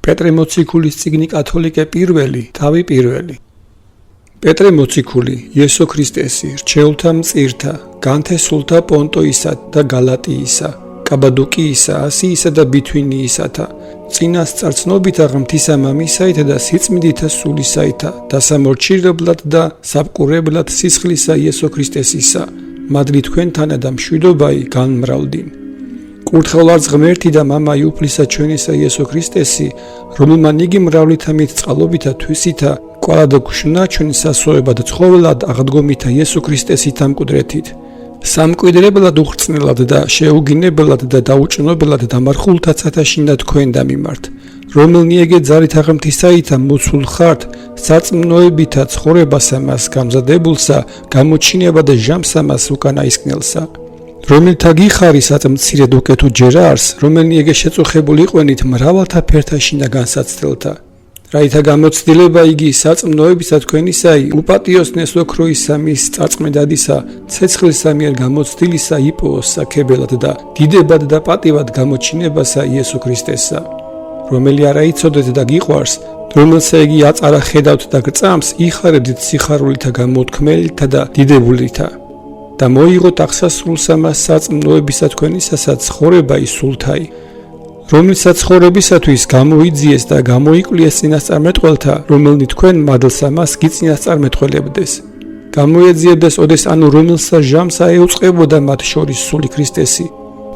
პეტრე მოციქულის წიგნი კათოლიკე პირველი, თავი პირველი. პეტრე მოციქული, იესო ქრისტესი, რჩეულთა მწირთა, განთესულთა პონტოისა და გალატიისა, კაბადოკიისა, ასიისა და ბითვინიისათა, წინასწარცნობითა ღმრთისა მამისაითა და სიწმინდითა სულისაითა, დასამორჩილებლად და საბყურებლად სისხლისა იესო ქრისტესისა, მადლი თქვენთანა და მშვიდობაი განმრავლდინ. კურთხევლად ღმერთი და მამა იუფლისა ჩვენისა იესო ქრისტესი, რომელმან იგი მრავლითა მით წყალობითა თვისითა, კვალა და გუშნა ჩვენი სასოებად ცხოველად აღდგომითა იესო ქრისტესით ამკვდრეთით. სამკვიდრებლად უხრწნელად და შეუგინებლად და დაუჭნობელად დამარხულთა ცათაშინდა თქვენ დამიმართ, რომელნი ეგე ძალით აღმთისაითა მოცულ ხართ, საწმნოებითა ცხოვრებასა მას გამზადებულსა, გამოჩინება და ჟამსა მას უკანაისკნელსა. რომელთა გიხარი საწმცირედ უკეთო ჯერარს, რომელნი ეგე შეწუხებული იყვენით მრავალთა ფერთაშინდა განსაცდელთა. რაითა გამოცდილება იგი საწმნოებისა თქვენისაი, უპატიოსნეს ოქროისა მის წარწმედადისა, ცეცხლისა მიერ გამოცდილისა იპოვოს საქებელად და დიდებად და პატივად გამოჩინებასა იესო ქრისტესა, რომელი არა იცოდეთ და გიყვარს, რომელსა იგი აწარა ხედავთ და გწამს, იხარებდით სიხარულითა გამოთქმელითა და დიდებულითა. და მოიღოთ აღსასრულსა მას საწმნოებისა თქვენისასაც ცხოვრება ისულთაი, რომლითაც ცხოვრებისათვის გამოიძიეს და გამოიკვლიეს წინასწარმეტყველთა, რომელნი თქვენ მადლსა მას გიწინასწარმეტყველებდეს. გამოეძიებდეს ოდეს ანუ რომელსა ჟამსა ეუწყებოდა მათ შორის სული ქრისტესი.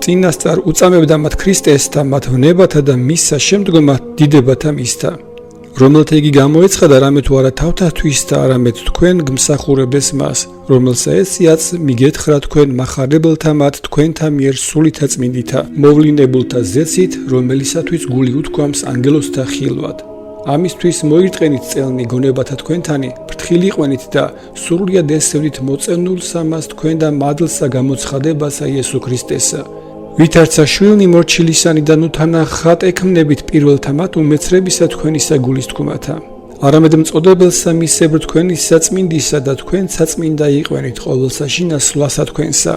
წინასწარ უწამებდა მათ ქრისტესთა, მათ ვნებათა და მისსა შემდგომად დიდებათა მისთა. რომელთა იგი გამოეცხადა რამე თუ არა თავთათვის და არამედ თქვენ გმსახურებდეს მას, რომელსა ესიაც მიგეთხრა თქვენ მახარებელთა მათ თქვენთა მიერ სულითა წმინდითა, მოვლინებულთა ზეცით, რომელისათვის გული უთქვამს ანგელოზთა ხილვად. ამისთვის მოირტყენით წელნი გონებათა თქვენთანი, ფრთხილი იყვენით და სრულიად ესევლით მოწენულსა მას თქვენ და მადლსა გამოცხადებასა იესო ქრისტესა. ვითარცა შვილნი მორჩილისანი და ნუთანა ხატ ექმნებით პირველთა მათ უმეცრებისა თქვენისა გულის თქმათა. არამედ მწოდებელსა მისებრ თქვენისა წმინდისა და თქვენ საწმინდა იყვენით ყოველსაში ნასვლასა თქვენსა.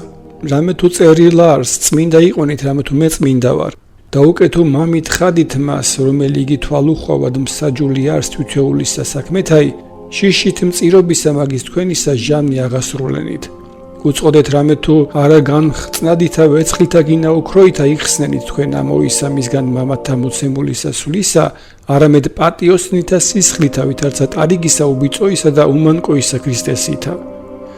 რამე თუ წერილარს წმინდა იყვენით, რამე თუ მე წმინდა ვარ. და უკეთო მამით ხადით მას, რომელი იგი თვალუხვავად მსაჯული არს თვითეულისა საქმეთაი, შიშით მწირობისა მაგის თქვენისა ჟამნი აღასრულენით. უწყოდეთ რამე თუ არა განხრწნადითა ვერცხლითა გინა ოქროითა იხსნენით თქვენ ამოისა მისგან მამათა მოცემულისა სულისა, არამედ პატიოსნითა სისხლითა, ვითარცა ტარიგისა უბიწოისა და უმანკოისა ქრისტესითა.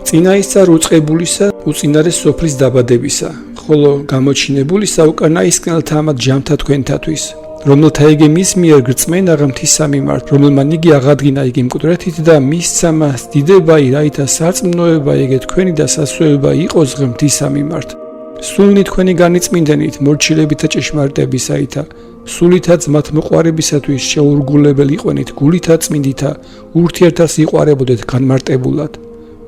წინაისწარ უწყებულისა უწინარეს სოფლის დაბადებისა, ხოლო გამოჩინებულისა უკანაისკნელთა ამათ ჟამთა თქვენთათვის, რომელთა იგი მის მიერ გრწმენა ღმრთისა მიმართ, რომელმან იგი აღადგინა იგი მკვდრეთით და მისცა მას დიდებაი, რაითა სარწმუნოება ეგე თქვენი და სასვეობა იყოს ღმრთისა მიმართ. სულნი თქვენი განიწმინდენით, მორჩილებითა ჭეშმარიტებისაითა, სულითაც მათ მოყვარებისათვის შეურგულებელი იყვენით, გულითა წმინდითა, ურთიერთას იყარებოდეთ განმარტებულად.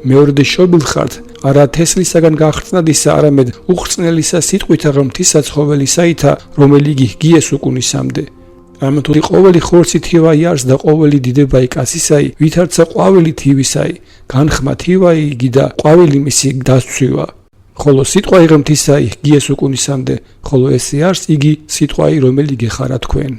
მეორდე შობილ ხართ, არა თესლისაგან გახრწნადისა, არამედ უხრწნელისა სიტყვითა ღმრთისა ცხოველისაითა, რომელი იგი გიეს უკუნისამდე. რამე თუ ყოველი ხორცი თივაი არს და ყოველი დიდებაი კაცისაი, ვითარცა ყვავილი თივისაი, განხმა თივაი იგი და ყვავილი მისი დასცვივა. ხოლო სიტყვაი ღმრთისაი გიეს უკუნისამდე, ხოლო ესე არს იგი სიტყვაი, რომელი გეხარა თქვენ.